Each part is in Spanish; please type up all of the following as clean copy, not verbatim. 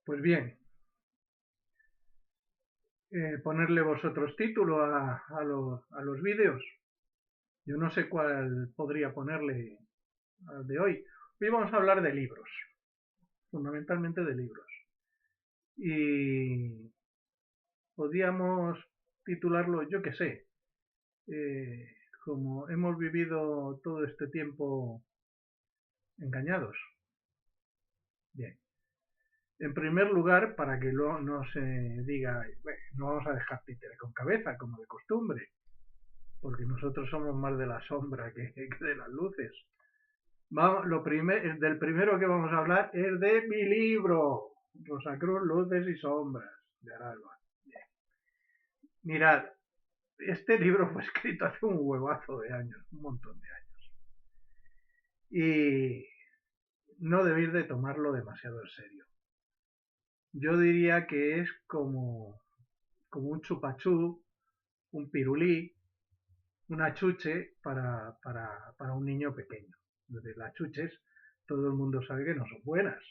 Pues bien, ponerle vosotros título a los vídeos. Yo no sé cuál podría ponerle al de hoy. Hoy vamos a hablar de libros, fundamentalmente de libros. Y podríamos titularlo, yo qué sé, eh, como hemos vivido todo este tiempo engañados. Bien. En primer lugar, para que luego no se diga, "Bueno, no vamos a dejar títere con cabeza, como de costumbre, porque nosotros somos más de la sombra que de las luces. Del primero que vamos a hablar es de mi libro, Rosacruz, Luces y Sombras, de Aralba. Bien. Mirad, este libro fue escrito hace un huevazo de años, un montón de años. Y no debéis de tomarlo demasiado en serio. Yo diría que es como un chupachú, un pirulí, una chuche para un niño pequeño. Entonces, las chuches, todo el mundo sabe que no son buenas,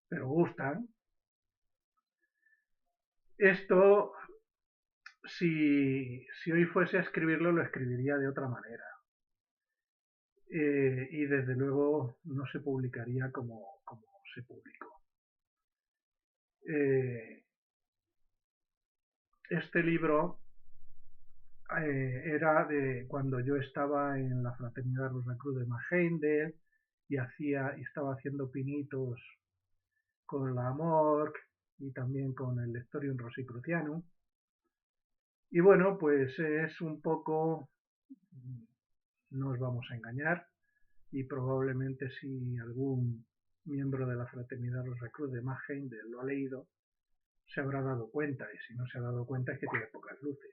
pero gustan. Esto, si hoy fuese a escribirlo, lo escribiría de otra manera. Y desde luego no se publicaría como se publicó. Eh, este libro era de cuando yo estaba en la Fraternidad Rosacruz de Mageindel y estaba haciendo pinitos con la Amorc y también con el Lectorium Rosicrucianum. Y bueno, pues es un poco, no os vamos a engañar, y probablemente si algún miembro de la Fraternidad Rosacruz de Mageindel lo ha leído, se habrá dado cuenta, y si no se ha dado cuenta es que tiene pocas luces.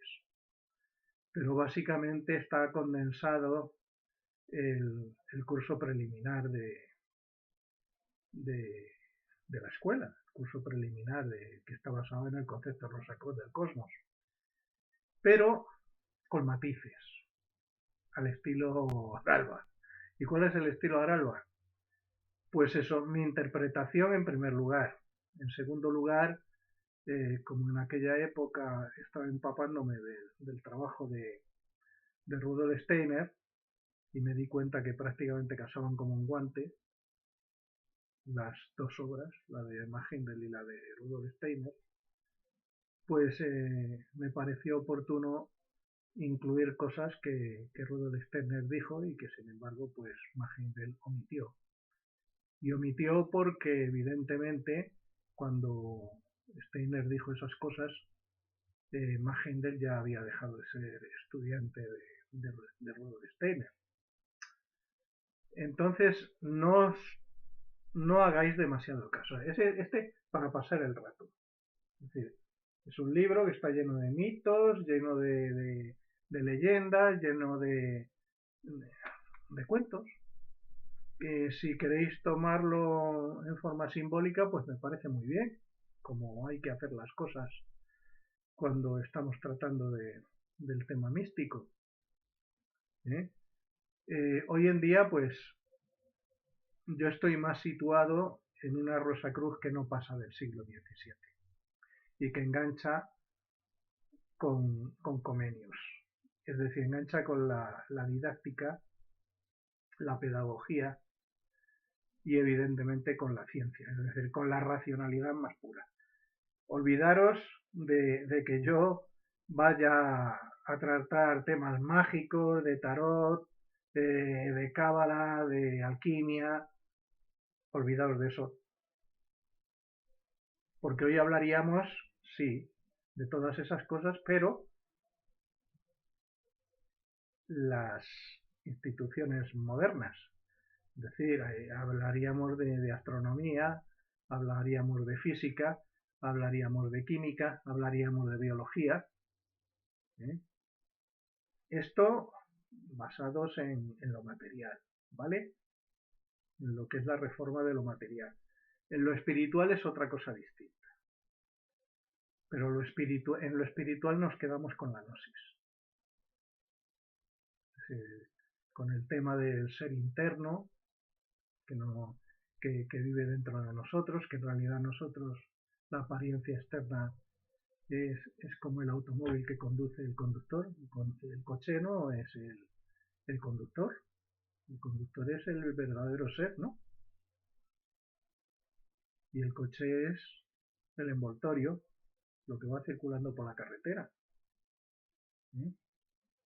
Pero básicamente está condensado el curso preliminar de, de la escuela, el curso preliminar que está basado en el concepto Rosacruz del cosmos, pero con matices, al estilo Aralba. ¿Y cuál es el estilo Aralba? Pues eso, mi interpretación en primer lugar. En segundo lugar, como en aquella época estaba empapándome del trabajo de Rudolf Steiner y me di cuenta que prácticamente casaban como un guante las dos obras, la de Magendel y la de Rudolf Steiner, pues me pareció oportuno incluir cosas que Rudolf Steiner dijo y que sin embargo pues Magendel omitió. Y omitió porque evidentemente cuando Steiner dijo esas cosas, Magendel ya había dejado de ser estudiante de Rudolf Steiner. Entonces no hagáis demasiado caso. Este para pasar el rato. Es decir, es un libro que está lleno de mitos, lleno de leyendas, lleno de cuentos. Si queréis tomarlo en forma simbólica, pues me parece muy bien, como hay que hacer las cosas cuando estamos tratando del tema místico. ¿eh? Hoy en día, pues yo estoy más situado en una Rosacruz que no pasa del siglo XVII y que engancha con Comenius. Es decir, engancha con la didáctica, la pedagogía y evidentemente con la ciencia, es decir, con la racionalidad más pura. Olvidaros de que yo vaya a tratar temas mágicos, de tarot, de cábala, de alquimia. Olvidaos de eso. Porque hoy hablaríamos, sí, de todas esas cosas, pero las instituciones modernas. Es decir, hablaríamos de astronomía, hablaríamos de física, hablaríamos de química, hablaríamos de biología. ¿eh? Esto basados en lo material, ¿vale? En lo que es la reforma de lo material. En lo espiritual es otra cosa distinta. Pero en lo espiritual nos quedamos con la gnosis. Es decir, con el tema del ser interno, que no, que vive dentro de nosotros, que en realidad nosotros, la apariencia externa es como el automóvil que conduce el conductor, el coche no es el conductor es el verdadero ser, ¿no? Y el coche es el envoltorio, lo que va circulando por la carretera. ¿Eh?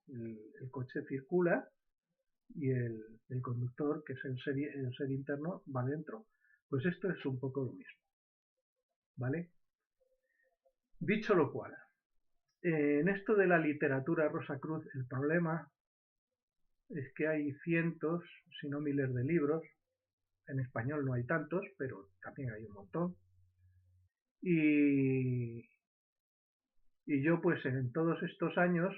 El coche circula y el conductor, que es el ser interno, va dentro. Pues esto es un poco lo mismo, ¿vale? Dicho lo cual, en esto de la literatura Rosa Cruz, el problema es que hay cientos, si no miles de libros. En español no hay tantos, pero también hay un montón. Y yo pues en todos estos años,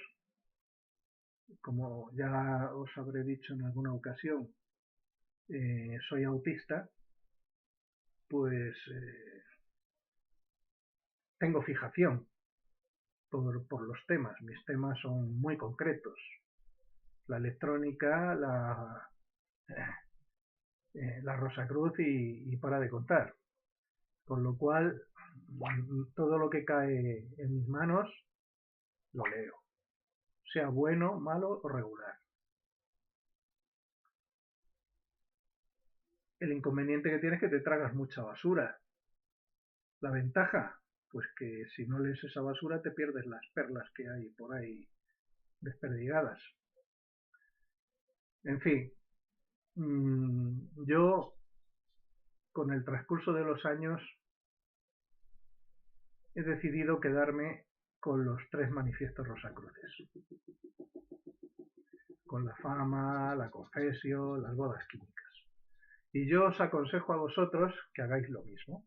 como ya os habré dicho en alguna ocasión, soy autista, pues tengo fijación por los temas. Mis temas son muy concretos. La electrónica, la Rosacruz y para de contar. Con lo cual, todo lo que cae en mis manos, lo leo. Sea bueno, malo o regular. El inconveniente que tienes es que te tragas mucha basura. La ventaja, pues que si no lees esa basura te pierdes las perlas que hay por ahí desperdigadas. En fin, yo con el transcurso de los años he decidido quedarme con los 3 manifiestos rosacruces. Con la fama, la confesio, las bodas químicas. Y yo os aconsejo a vosotros que hagáis lo mismo.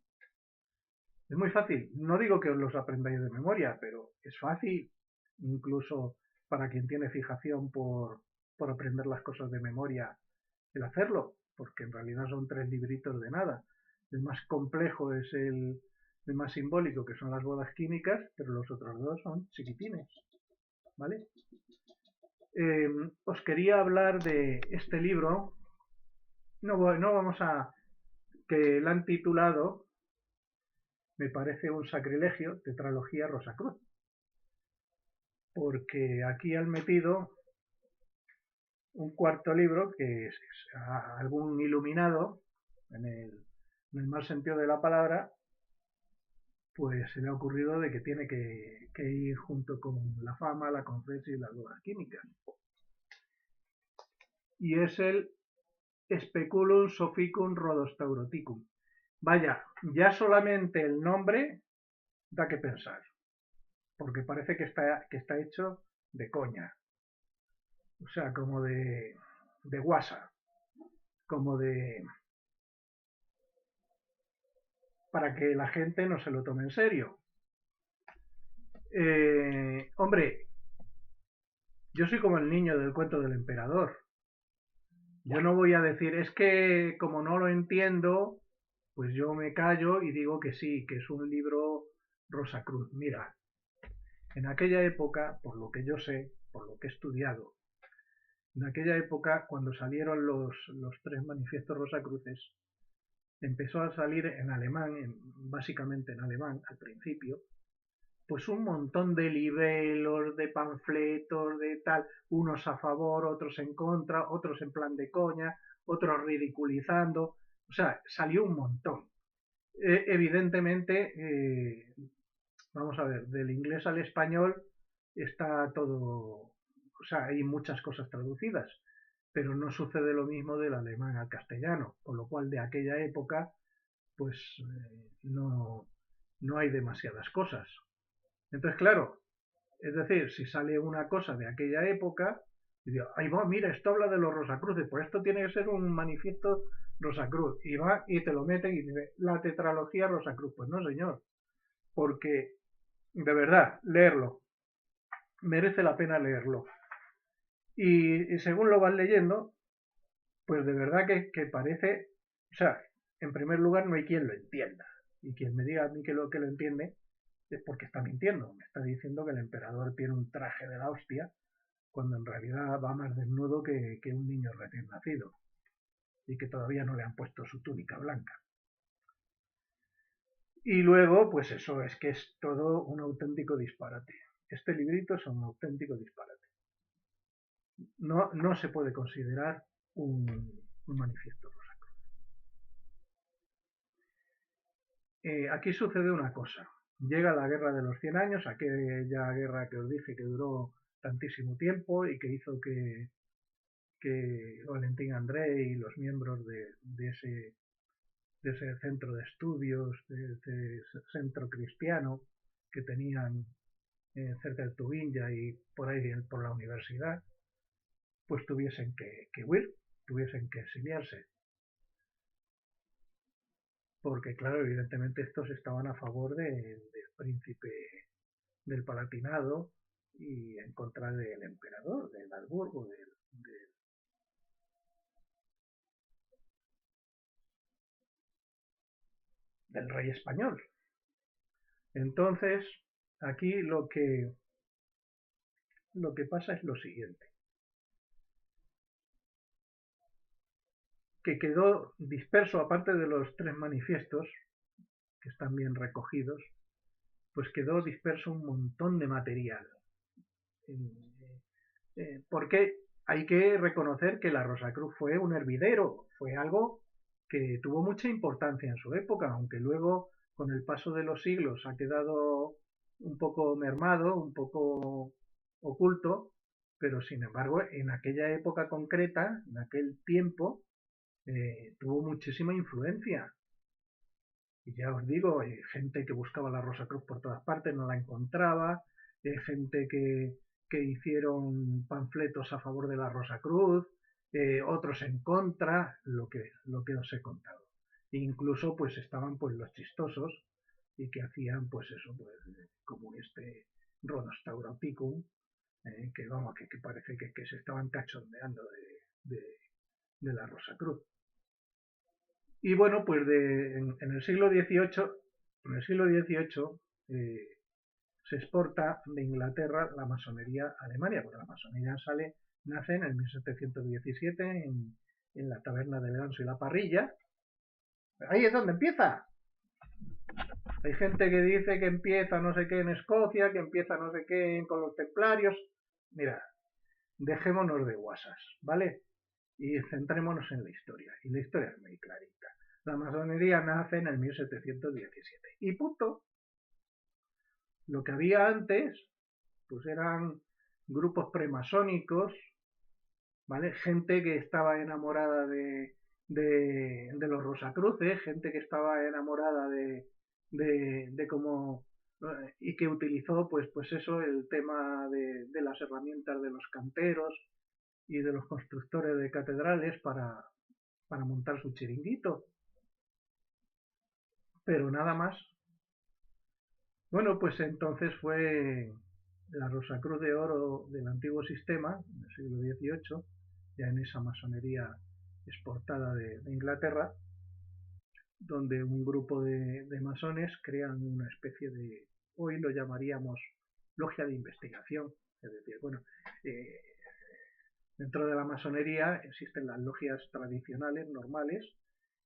Es muy fácil, no digo que os los aprendáis de memoria, pero es fácil, incluso para quien tiene fijación por aprender las cosas de memoria, el hacerlo, porque en realidad son 3 libritos de nada. El más complejo es el más simbólico, que son las bodas químicas, pero los otros 2 son chiquitines, ¿vale? Os quería hablar de este libro, no vamos a, que la han titulado, me parece un sacrilegio, Tetralogía Rosacruz, porque aquí han metido un cuarto libro que es algún iluminado, en el mal sentido de la palabra, pues se le ha ocurrido de que tiene que ir junto con la fama, la confesio y las bodas químicas. Y es el Speculum Sophicum Rodostauroticum. Vaya, ya solamente el nombre da que pensar, porque parece que está hecho de coña. O sea, como de guasa, como de... para que la gente no se lo tome en serio. Hombre, yo soy como el niño del cuento del emperador. Yo no voy a decir, es que como no lo entiendo, pues yo me callo y digo que sí, que es un libro Rosacruz. Mira, en aquella época, por lo que yo sé, por lo que he estudiado, en aquella época, cuando salieron los 3 manifiestos rosacruces, empezó a salir en alemán, básicamente en alemán al principio, pues un montón de libelos, de panfletos, de tal, unos a favor, otros en contra, otros en plan de coña, otros ridiculizando, o sea, salió un montón. Evidentemente, vamos a ver, del inglés al español está todo, o sea, hay muchas cosas traducidas, pero no sucede lo mismo del alemán al castellano, con lo cual de aquella época, pues no hay demasiadas cosas. Entonces, claro, es decir, si sale una cosa de aquella época, y digo, ay, va, mira, esto habla de los Rosacruces, pues esto tiene que ser un manifiesto Rosacruz, y va y te lo meten y dice, la tetralogía Rosacruz, pues no, señor, porque de verdad, leerlo, merece la pena leerlo. Y según lo vas leyendo, pues de verdad que parece, o sea, en primer lugar no hay quien lo entienda, y quien me diga a mí que lo entiende, es porque está mintiendo, me está diciendo que el emperador tiene un traje de la hostia, cuando en realidad va más desnudo que un niño recién nacido. y que todavía no le han puesto su túnica blanca. Y luego, pues eso es que es todo un auténtico disparate. Este librito es un auténtico disparate. No se puede considerar un manifiesto rosacruz. Aquí sucede una cosa. Llega la guerra de los 100 años, aquella guerra que os dije que duró tantísimo tiempo y que hizo que Valentín André y los miembros de ese centro de estudios, de ese centro cristiano que tenían cerca de Tubinga y por ahí por la universidad, pues tuviesen que huir, tuviesen que exiliarse. Porque, claro, evidentemente estos estaban a favor del príncipe del Palatinado y en contra del emperador, del Habsburgo, del rey español. Entonces, aquí lo que pasa es lo siguiente. Que quedó disperso, aparte de los 3 manifiestos, que están bien recogidos, pues quedó disperso un montón de material. Porque hay que reconocer que la Rosacruz fue un hervidero, fue algo que tuvo mucha importancia en su época, aunque luego con el paso de los siglos ha quedado un poco mermado, un poco oculto, pero sin embargo en aquella época concreta, en aquel tiempo, tuvo muchísima influencia. Y ya os digo, gente que buscaba la Rosacruz por todas partes, no la encontraba, gente que hicieron panfletos a favor de la Rosacruz, otros en contra, lo que os he contado. E incluso pues estaban pues los chistosos y que hacían pues eso, pues como este Ronostaurapicum, que vamos, que parece que se estaban cachondeando de la Rosacruz. Y bueno, pues en el siglo XVIII, se exporta de Inglaterra la masonería a Alemania, porque la masonería nace en el 1717 en la taberna del Ganso y la Parrilla. Ahí es donde empieza. Hay gente que dice que empieza no sé qué en Escocia, que empieza no sé qué con los templarios. Mira, dejémonos de guasas, ¿vale? Y centrémonos en la historia. Y la historia es muy clarita. La masonería nace en el 1717. Y punto. Lo que había antes, pues eran grupos premasónicos, ¿vale? Gente que estaba enamorada de los Rosacruces, gente que estaba enamorada de cómo y que utilizó pues eso, el tema de las herramientas de los canteros y de los constructores de catedrales para montar su chiringuito. Pero nada más. Bueno, pues entonces fue la Rosacruz de Oro del antiguo sistema, del siglo XVIII, ya en esa masonería exportada de Inglaterra, donde un grupo de masones crean una especie de, hoy lo llamaríamos logia de investigación, es decir, bueno, eh, dentro de la masonería existen las logias tradicionales, normales,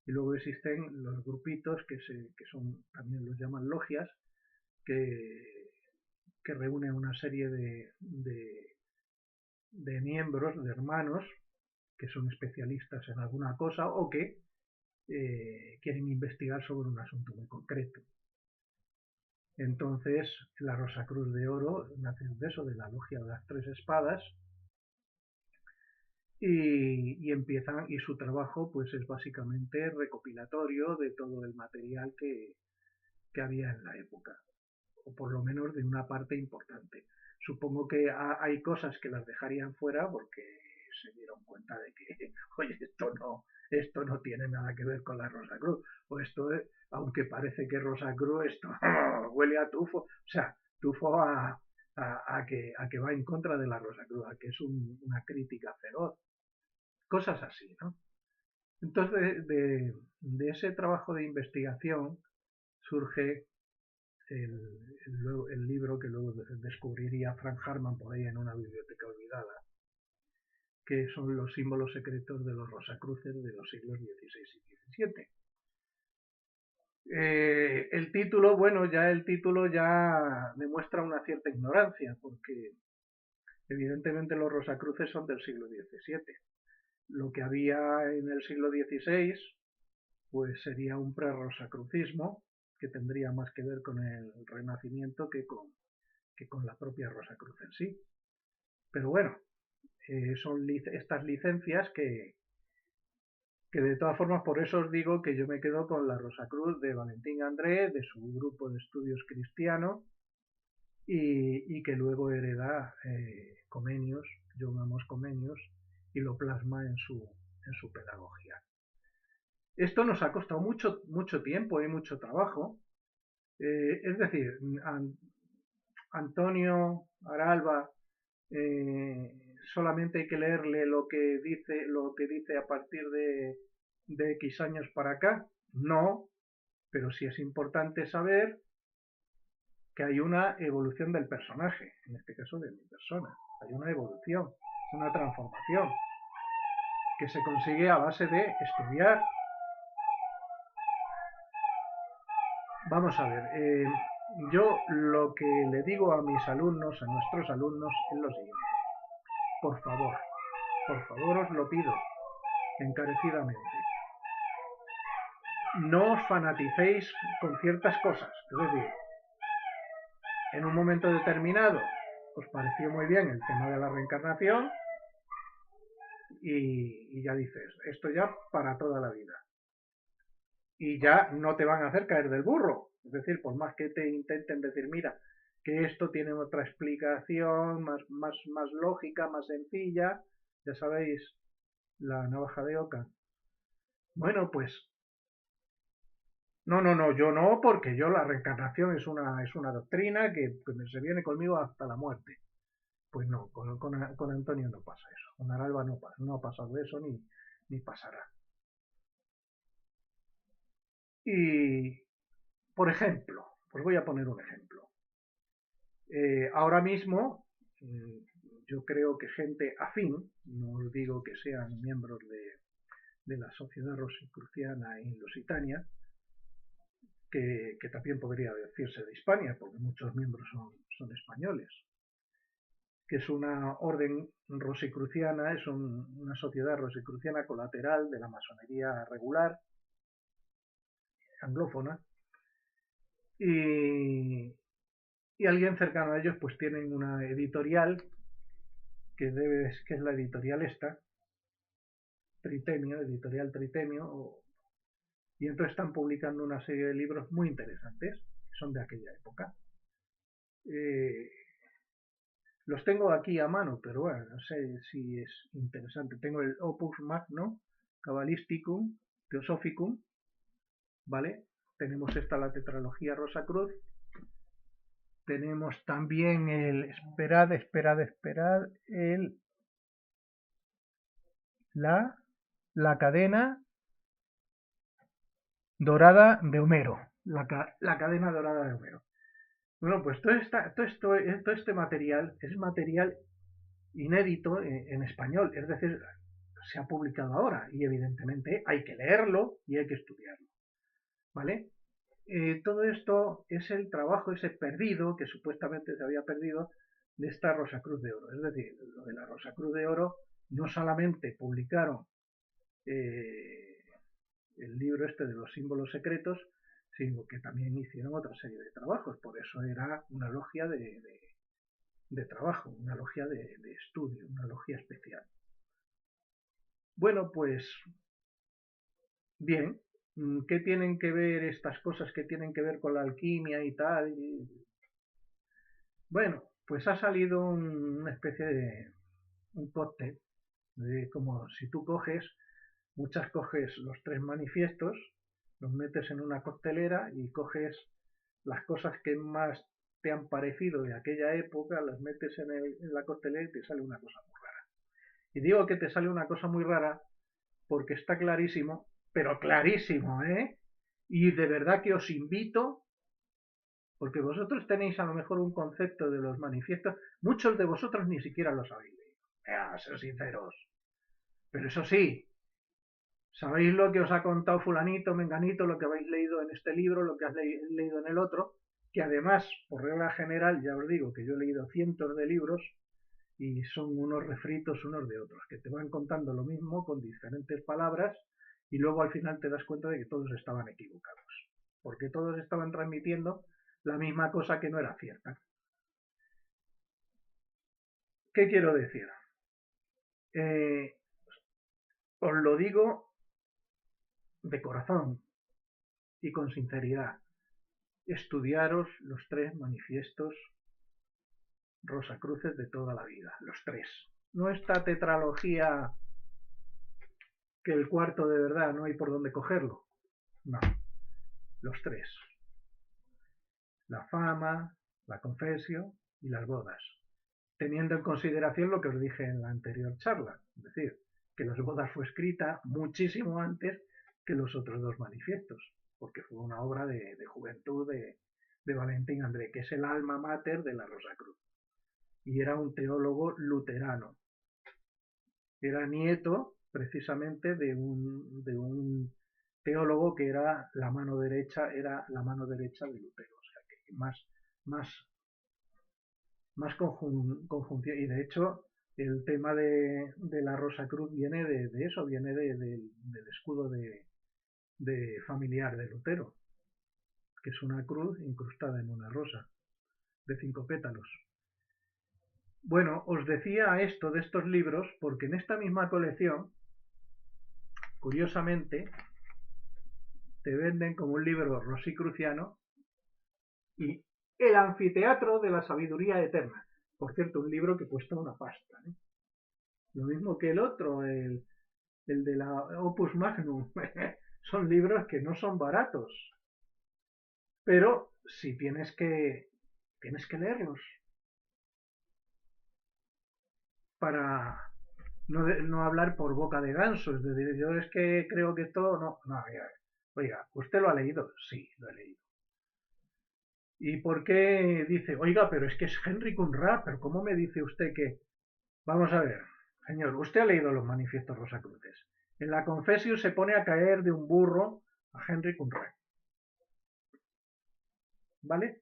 y luego existen los grupitos que son, también los llaman logias, que reúnen una serie de miembros, de hermanos, que son especialistas en alguna cosa o que quieren investigar sobre un asunto muy concreto. Entonces, la Rosacruz de Oro nace de eso, de la logia de las 3 espadas, y empiezan, y su trabajo pues es básicamente recopilatorio de todo el material que había en la época, o por lo menos de una parte importante. Supongo que hay cosas que las dejarían fuera porque se dieron cuenta de que, oye, esto no tiene nada que ver con la Rosacruz, o esto, aunque parece que Rosacruz, esto huele a tufo, o sea, tufo a que va en contra de la Rosacruz, a que es una crítica feroz, cosas así, ¿no? Entonces, ese trabajo de investigación surge el libro que luego descubriría Frank Harman por ahí en una biblioteca olvidada, que son los símbolos secretos de los Rosacruces de los siglos XVI y XVII. El título, bueno, ya el título ya demuestra una cierta ignorancia, porque evidentemente los Rosacruces son del siglo XVII. Lo que había en el siglo XVI, pues sería un prerrosacrucismo que tendría más que ver con el Renacimiento que con la propia Rosacruz en sí. Pero bueno, son estas licencias que de todas formas, por eso os digo que yo me quedo con la Rosacruz de Valentín André, de su grupo de estudios cristiano, y que luego hereda Comenius, John Amos Comenius, y lo plasma en su pedagogía. Esto nos ha costado mucho tiempo y mucho trabajo. Es decir, Antonio Aralba, solamente hay que leerle lo que dice a partir de X años para acá. No, pero sí es importante saber que hay una evolución del personaje, en este caso de mi persona. Hay una evolución, una transformación que se consigue a base de estudiar. Vamos a ver, yo lo que le digo a mis alumnos, a nuestros alumnos, es lo siguiente. Por favor os lo pido encarecidamente. No os fanaticéis con ciertas cosas. Es decir, en un momento determinado os pareció muy bien el tema de la reencarnación y ya dices, esto ya para toda la vida. Y ya no te van a hacer caer del burro. Es decir, por más que te intenten decir, mira, que esto tiene otra explicación más lógica, más sencilla, ya sabéis, la navaja de Ockham. Bueno, pues no, yo no, porque yo la reencarnación es una doctrina que se viene conmigo hasta la muerte. Pues no, con Antonio no pasa eso. Con Aralba no ha pasado eso ni pasará. Y, por ejemplo, os voy a poner un ejemplo. Ahora mismo, yo creo que gente afín, no os digo que sean miembros de la Sociedad Rosicruciana en Lusitania, que también podría decirse de Hispania, porque muchos miembros son españoles, que es una orden rosicruciana, es una sociedad rosicruciana colateral de la masonería regular, anglófona, y alguien cercano a ellos pues tienen una editorial que es la editorial esta, Tritemio, editorial Tritemio, y entonces están publicando una serie de libros muy interesantes, que son de aquella época. Los tengo aquí a mano, pero bueno, no sé si es interesante. Tengo el Opus Magno, Cabalisticum, Theosophicum, ¿vale? Tenemos la tetralogía Rosacruz. Tenemos también esperad, la cadena dorada de Homero. La cadena dorada de Homero. Bueno, pues todo este material es material inédito en español, es decir, se ha publicado ahora y evidentemente hay que leerlo y hay que estudiarlo, ¿vale? Todo esto es el trabajo ese perdido, que supuestamente se había perdido, de esta Rosacruz de Oro. Es decir, lo de la Rosacruz de Oro no solamente publicaron el libro este de los símbolos secretos, sino que también hicieron otra serie de trabajos. Por eso era una logia de trabajo, una logia de estudio, una logia especial. Bueno, pues bien, ¿qué tienen que ver estas cosas que tienen que ver con la alquimia y tal? Bueno, pues ha salido una especie de un cóctel, como si tú coges los 3 manifiestos, los metes en una coctelera y coges las cosas que más te han parecido de aquella época, las metes en la coctelera y te sale una cosa muy rara. Y digo que te sale una cosa muy rara porque está clarísimo, pero clarísimo, ¿eh? Y de verdad que os invito, porque vosotros tenéis a lo mejor un concepto de los manifiestos, muchos de vosotros ni siquiera los habéis leído. A ser sinceros. Pero eso sí, sabéis lo que os ha contado fulanito, menganito, lo que habéis leído en este libro, lo que has leído en el otro, que además, por regla general, ya os digo que yo he leído cientos de libros y son unos refritos unos de otros, que te van contando lo mismo con diferentes palabras y luego al final te das cuenta de que todos estaban equivocados, porque todos estaban transmitiendo la misma cosa que no era cierta. ¿Qué quiero decir? Eh, Os lo digo de corazón y con sinceridad. Estudiaros los tres manifiestos Rosacruces de toda la vida, los tres. No esta tetralogía que el cuarto de verdad no hay por dónde cogerlo. No, los tres. La fama, la confesio y las bodas. Teniendo en consideración lo que os dije en la anterior charla, es decir, que las bodas fue escrita muchísimo antes que los otros dos manifiestos, porque fue una obra de juventud de Valentín André, que es el alma mater de la Rosacruz. Y era un teólogo luterano. Era nieto precisamente de un teólogo que era la mano derecha de Lutero. O sea que más conjunción. Y de hecho, el tema de la Rosa Cruz viene de eso, viene del escudo de familiar de Lutero, que es una cruz incrustada en una rosa de 5 pétalos. Bueno, os decía esto de estos libros porque en esta misma colección, curiosamente, te venden como un libro rosicruciano y El anfiteatro de la sabiduría eterna. Por cierto, un libro que cuesta una pasta, ¿eh? Lo mismo que el otro, el de la Opus Magnum. Son libros que no son baratos, pero si tienes que leerlos para no hablar por boca de ganso. Es decir, yo es que creo que esto no, oiga, ¿usted lo ha leído? Sí, lo he leído. ¿Y por qué dice, oiga, pero es que es Henry Conrad, pero cómo me dice usted que... Vamos a ver, señor, usted ha leído los manifiestos Rosacruces. En la Confesio se pone a caer de un burro a Henry Conrad. ¿Vale?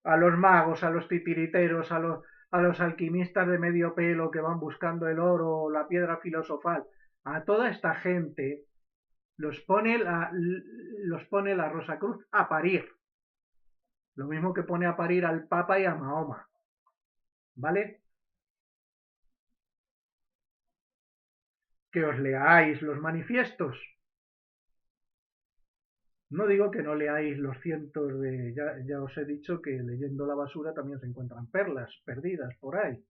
A los magos, a los titiriteros, a los alquimistas de medio pelo que van buscando el oro o la piedra filosofal, a toda esta gente los pone la Rosacruz a parir. Lo mismo que pone a parir al Papa y a Mahoma. ¿Vale? Que os leáis los manifiestos. No digo que no leáis los cientos de... Ya os he dicho que leyendo la basura también se encuentran perlas perdidas por ahí.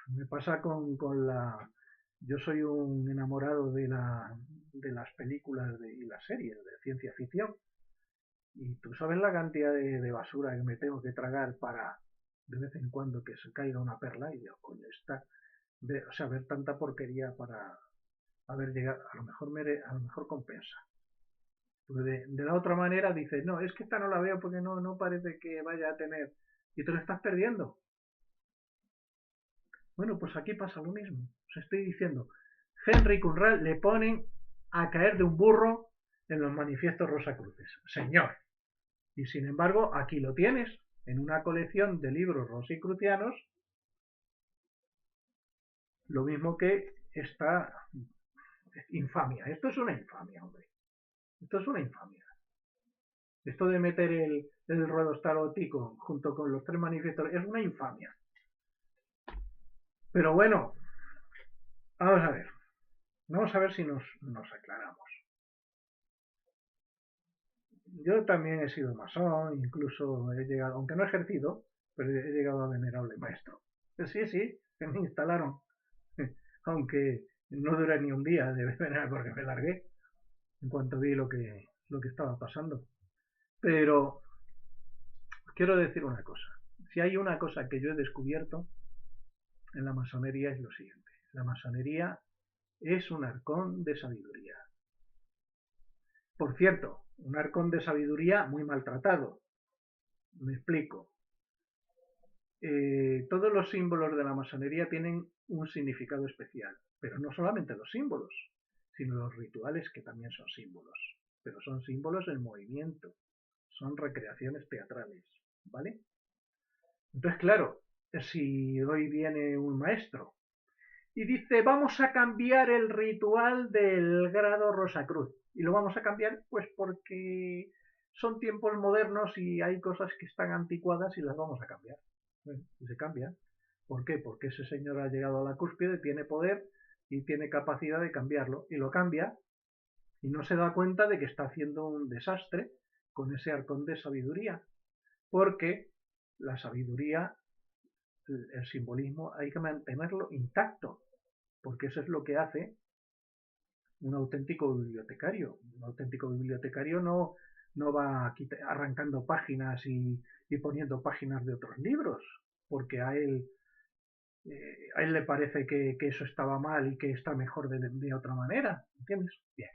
Me pasa con la... Yo soy un enamorado de las películas y las series de ciencia ficción. Y tú sabes la cantidad de basura que me tengo que tragar para de vez en cuando que se caiga una perla y yo, coño, o sea, ver tanta porquería para haber llegado, a lo mejor compensa. Porque de la otra manera dices, no, es que esta no la veo porque no parece que vaya a tener, y te lo estás perdiendo. Bueno, pues aquí pasa lo mismo. Os estoy diciendo, Henry Cunral le ponen a caer de un burro en los manifiestos Rosacruces. Señor. Y sin embargo, aquí lo tienes, en una colección de libros rosicrucianos, lo mismo que esta infamia. Esto es una infamia, hombre. Esto es una infamia. Esto de meter el ruedo tarotico junto con los tres manifiestos es una infamia. Pero bueno, vamos a ver si nos aclaramos. Yo también he sido masón, incluso he llegado, aunque no he ejercido, pero he llegado a venerable maestro. Sí, me instalaron, aunque no duré ni un día de venerar porque me largué en cuanto vi lo que estaba pasando. Pero quiero decir una cosa. Si hay una cosa que yo he descubierto en la masonería es lo siguiente. La masonería es un arcón de sabiduría. Por cierto, un arcón de sabiduría muy maltratado. Me explico. todos los símbolos de la masonería tienen un significado especial, pero no solamente los símbolos, sino los rituales que también son símbolos, pero son símbolos en movimiento, son recreaciones teatrales, ¿vale? Entonces, claro, si hoy viene un maestro y dice, vamos a cambiar el ritual del grado Rosacruz, y lo vamos a cambiar pues porque son tiempos modernos y hay cosas que están anticuadas y las vamos a cambiar. Bueno, y se cambia. ¿Por qué? Porque ese señor ha llegado a la cúspide, tiene poder y tiene capacidad de cambiarlo, y lo cambia y no se da cuenta de que está haciendo un desastre con ese arcón de sabiduría, porque la sabiduría, el simbolismo, hay que mantenerlo intacto, porque eso es lo que hace un auténtico bibliotecario. Un auténtico bibliotecario no va arrancando páginas y poniendo páginas de otros libros, porque a él le parece que eso estaba mal y que está mejor de otra manera, ¿entiendes? Bien.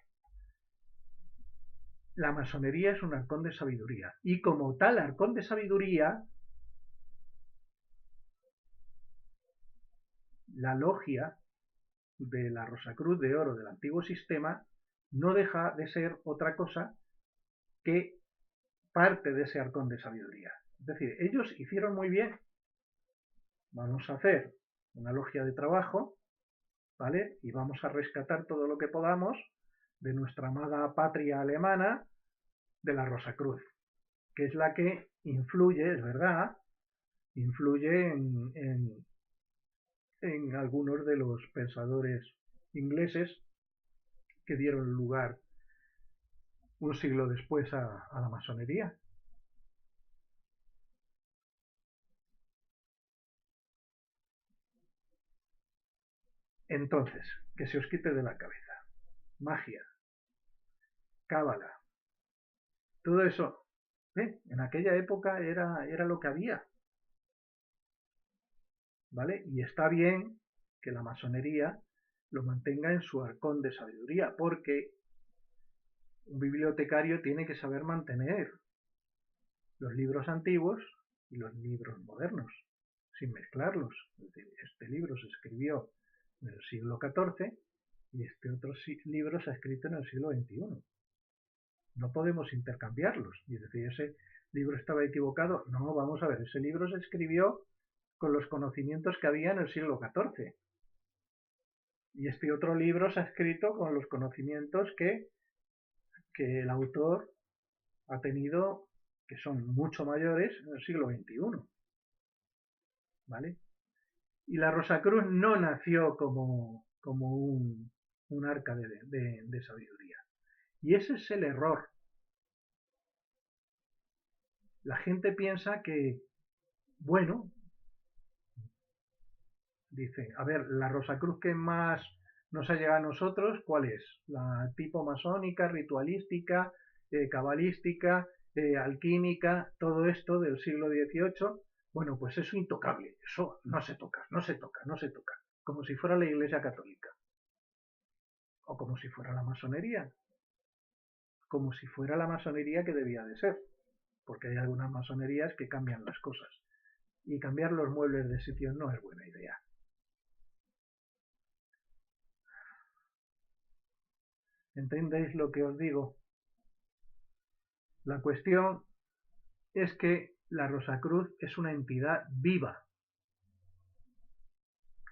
La masonería es un arcón de sabiduría, y como tal arcón de sabiduría, la logia de la Rosacruz de Oro del antiguo sistema no deja de ser otra cosa que parte de ese arcón de sabiduría. Es decir, ellos hicieron muy bien, vamos a hacer una logia de trabajo, ¿vale? Y vamos a rescatar todo lo que podamos de nuestra amada patria alemana, de la Rosacruz, que es la que influye, es verdad, influye en algunos de los pensadores ingleses que dieron lugar un siglo después a la masonería. Entonces, que se os quite de la cabeza. Magia, cábala, todo eso, en aquella época era lo que había, ¿vale? Y está bien que la masonería lo mantenga en su arcón de sabiduría, porque un bibliotecario tiene que saber mantener los libros antiguos y los libros modernos, sin mezclarlos. Es decir, este libro se escribió en el siglo XIV y este otro libro se ha escrito en el siglo XXI. No podemos intercambiarlos y decir, ese libro estaba equivocado. No, vamos a ver, ese libro se escribió con los conocimientos que había en el siglo XIV. Y este otro libro se ha escrito con los conocimientos que el autor ha tenido, que son mucho mayores, en el siglo XXI. ¿Vale? Y la Rosacruz no nació como un arca de sabiduría. Y ese es el error. La gente piensa que, bueno, dice, a ver, la Rosacruz que más nos ha llegado a nosotros, ¿cuál es? La tipo masónica, ritualística, cabalística, alquímica, todo esto del siglo XVIII. Bueno, pues eso intocable, eso no se toca, no se toca, no se toca, como si fuera la Iglesia Católica, o como si fuera la masonería, como si fuera la masonería que debía de ser, porque hay algunas masonerías que cambian las cosas, y cambiar los muebles de sitio no es buena idea. ¿Entendéis lo que os digo? La cuestión es que la Rosacruz es una entidad viva,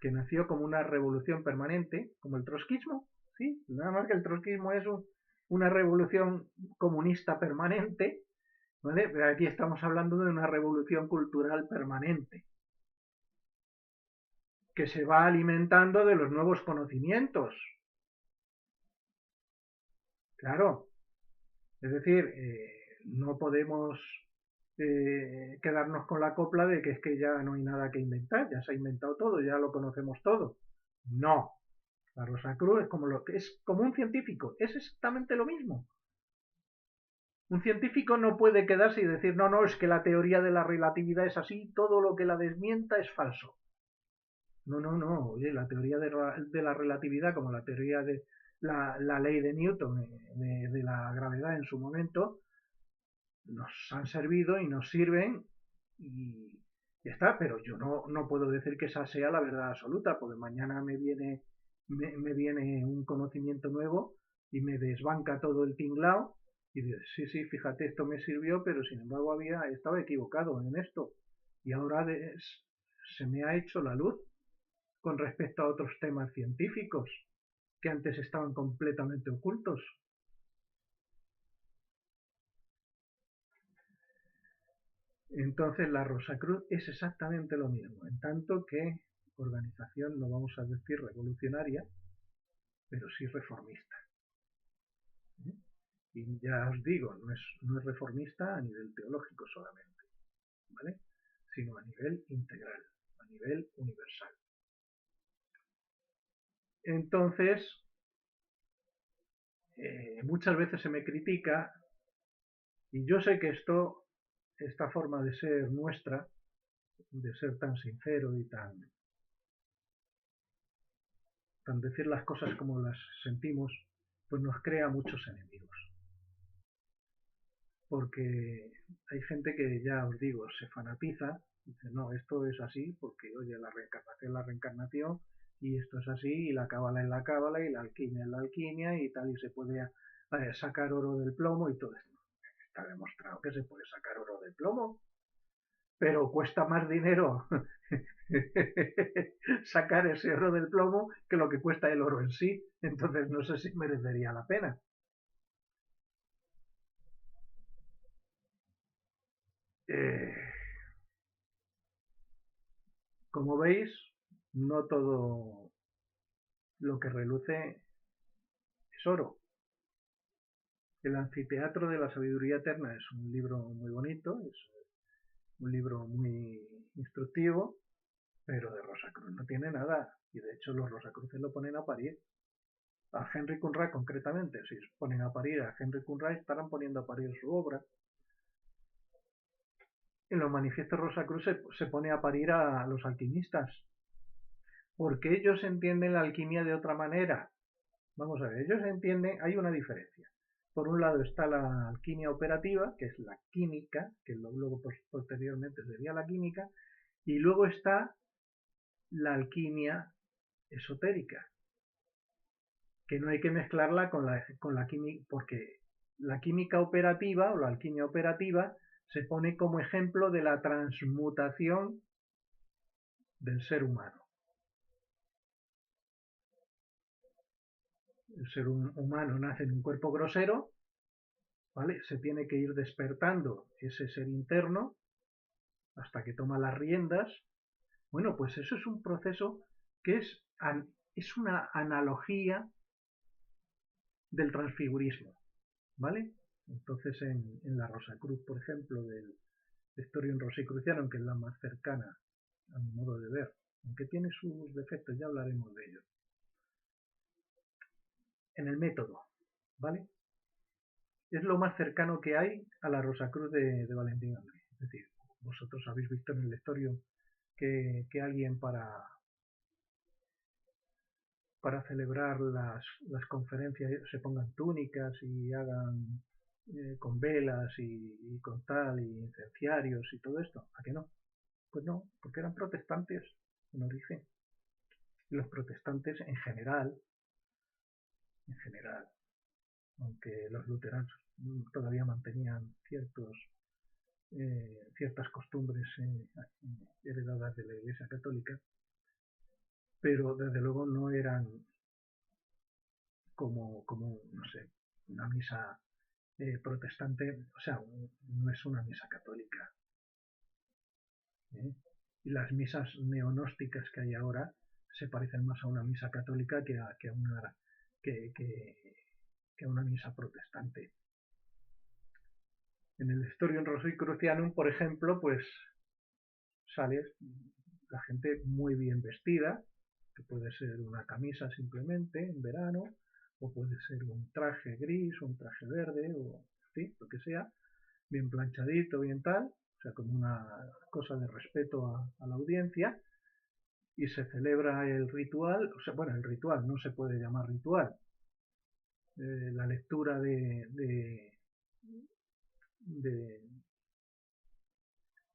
que nació como una revolución permanente, como el trotskismo, ¿sí? Nada más que el trotskismo es una revolución comunista permanente, ¿vale? Pero aquí estamos hablando de una revolución cultural permanente, que se va alimentando de los nuevos conocimientos. Claro, es decir, no podemos quedarnos con la copla de que es que ya no hay nada que inventar, ya se ha inventado todo, ya lo conocemos todo. No, la Rosacruz es como lo que es como un científico, es exactamente lo mismo. Un científico no puede quedarse y decir, no, no, es que la teoría de la relatividad es así, todo lo que la desmienta es falso. No, no, no, oye, la teoría de la relatividad, como la teoría de la ley de Newton, de la gravedad en su momento, nos han servido y nos sirven y, Ya está, pero yo no puedo decir que esa sea la verdad absoluta, porque mañana me viene un conocimiento nuevo y me desbanca todo el tinglao y dices, sí, sí, fíjate, esto me sirvió, pero sin embargo estaba equivocado en esto. Y ahora se me ha hecho la luz con respecto a otros temas científicos que antes estaban completamente ocultos. Entonces la Rosacruz es exactamente lo mismo, en tanto que organización, no vamos a decir revolucionaria, pero sí reformista. ¿Eh? Y ya os digo, no es reformista a nivel teológico solamente, ¿vale? Sino a nivel integral, a nivel universal. Entonces, muchas veces se me critica, y yo sé que esta forma de ser nuestra, de ser tan sincero y tan decir las cosas como las sentimos, pues nos crea muchos enemigos. Porque hay gente que, ya os digo, se fanatiza, dice, no, esto es así, porque oye, la reencarnación es la reencarnación, y esto es así, y la cábala es la cábala, y la alquimia es la alquimia, y tal, y se puede sacar oro del plomo y todo esto. Está demostrado que se puede sacar oro del plomo, pero cuesta más dinero sacar ese oro del plomo que lo que cuesta el oro en sí. Entonces no sé si merecería la pena. Eh, como veis, no todo lo que reluce es oro. El Anfiteatro de la Sabiduría Eterna es un libro muy bonito, es un libro muy instructivo, pero de Rosacruz no tiene nada. Y de hecho los Rosacruces lo ponen a parir. A Henry Kunrad concretamente, si ponen a parir a Henry Kunrad, estarán poniendo a parir su obra. En los manifiestos Rosacruz se pone a parir a los alquimistas, porque ellos entienden la alquimia de otra manera. Vamos a ver, ellos entienden, hay una diferencia. Por un lado está la alquimia operativa, que es la química, que luego posteriormente sería la química, y luego está la alquimia esotérica, que no hay que mezclarla con la química, porque la química operativa o la alquimia operativa se pone como ejemplo de la transmutación del ser humano. El ser humano nace en un cuerpo grosero, ¿vale? Se tiene que ir despertando ese ser interno hasta que toma las riendas. Bueno, pues eso es un proceso que es una analogía del transfigurismo, ¿vale? Entonces en la Rosacruz, por ejemplo, del Historium Rosicrucianum, que es la más cercana a mi modo de ver, aunque tiene sus defectos, ya hablaremos de ello. En el método, ¿vale? Es lo más cercano que hay a la Rosacruz de Valentín Andrés. Es decir, vosotros habéis visto en el Historium que alguien para celebrar las conferencias se pongan túnicas y hagan con velas y con tal, y incenciarios y todo esto. ¿A qué no? Pues no, porque eran protestantes en origen. Y los protestantes en general, aunque los luteranos todavía mantenían ciertas costumbres heredadas de la Iglesia Católica, pero desde luego no eran como no sé, una misa protestante, o sea, no es una misa católica. ¿Eh? Y las misas neonósticas que hay ahora se parecen más a una misa católica que a una misa protestante. En el Historium Rosicrucianum, por ejemplo, pues sale la gente muy bien vestida, que puede ser una camisa simplemente en verano, o puede ser un traje gris, un traje verde, o sí, lo que sea, bien planchadito, bien tal, o sea, como una cosa de respeto a la audiencia, y se celebra el ritual, o sea, bueno, el ritual no se puede llamar ritual, la lectura de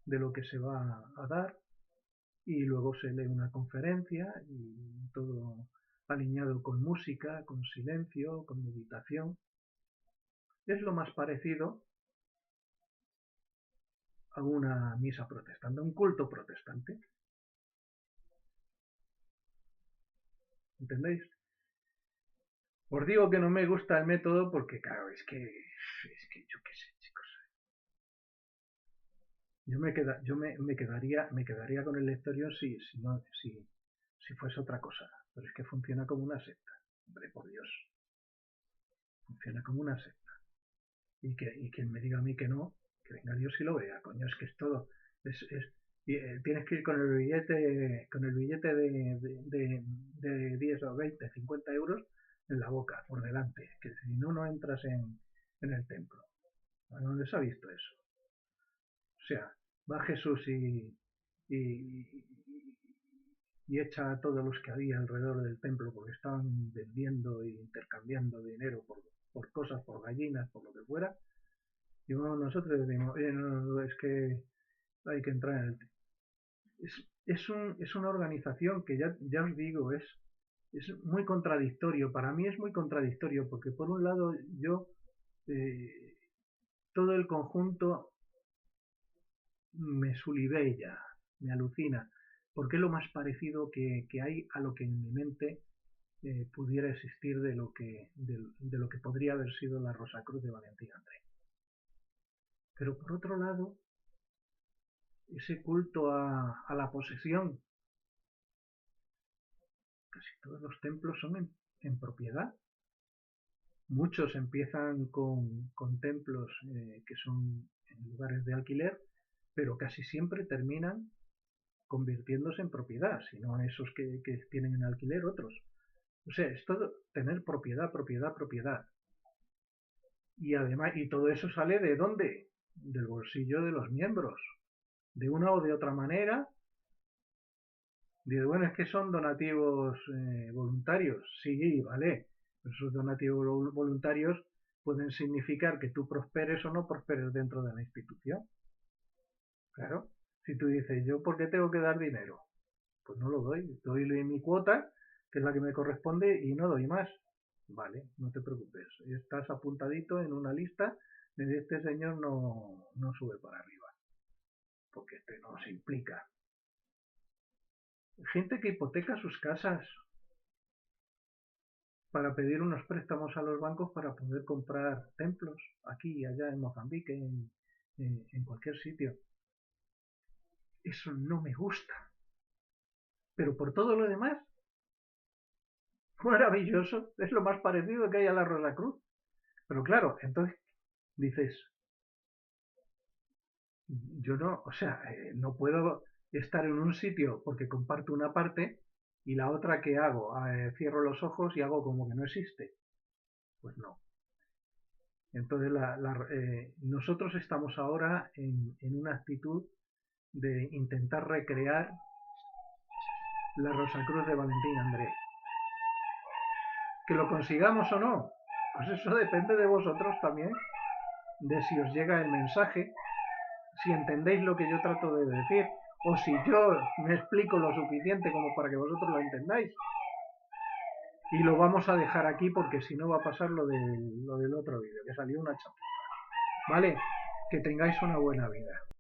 de lo que se va a dar y luego se lee una conferencia y todo alineado con música, con silencio, con meditación. Es lo más parecido a una misa protestante, a un culto protestante. ¿Entendéis? Os digo que no me gusta el método porque, claro, es que yo qué sé, chicos. Yo me quedaría con el lectorio si fuese otra cosa. Pero es que funciona como una secta. Hombre, por Dios. Funciona como una secta. Y quien me diga a mí que no, que venga Dios y lo vea. Coño, es que es todo. Tienes que ir con el billete de 10 o 20, 50 euros en la boca, por delante. Que si no, no entras en el templo. ¿A dónde se ha visto eso? O sea, va Jesús y, y echa a todos los que había alrededor del templo porque estaban vendiendo e intercambiando dinero por cosas, por gallinas, por lo que fuera. Y bueno, nosotros decimos, oye, no, es que hay que entrar en el templo. Es una organización que ya os digo, es muy contradictorio. Para mí es muy contradictorio porque por un lado yo, eh, todo el conjunto me sulibella, me alucina, porque es lo más parecido que hay a lo que en mi mente pudiera existir de lo que podría haber sido la Rosacruz de Valentín André. Pero por otro lado, ese culto a la posesión, casi todos los templos son en propiedad. Muchos empiezan con templos que son en lugares de alquiler, pero casi siempre terminan convirtiéndose en propiedad, si no esos que tienen en alquiler otros. O sea, es todo tener propiedad, propiedad, propiedad. Y además, y todo eso sale ¿de dónde? Del bolsillo de los miembros. De una o de otra manera. Dice, bueno, es que son donativos voluntarios. Sí, vale. Pero esos donativos voluntarios pueden significar que tú prosperes o no prosperes dentro de la institución. Claro. Si tú dices, ¿yo por qué tengo que dar dinero? Pues no lo doy. Doy mi cuota, que es la que me corresponde, y no doy más. Vale, no te preocupes. Estás apuntadito en una lista de este señor no sube para arriba. Porque este no se implica. Gente que hipoteca sus casas para pedir unos préstamos a los bancos para poder comprar templos aquí y allá en Mozambique, en cualquier sitio. Eso no me gusta. Pero por todo lo demás, maravilloso. Es lo más parecido que hay a la Rosacruz. Pero claro, entonces dices, yo no, o sea, no puedo estar en un sitio porque comparto una parte y la otra que hago, cierro los ojos y hago como que no existe. Pues no. Entonces nosotros estamos ahora en una actitud de intentar recrear la Rosacruz de Valentín André. Que lo consigamos o no, pues eso depende de vosotros también, de si os llega el mensaje, si entendéis lo que yo trato de decir, o si yo me explico lo suficiente como para que vosotros lo entendáis. Y lo vamos a dejar aquí porque si no va a pasar lo del otro vídeo, que salió una chapuza. ¿Vale? Que tengáis una buena vida.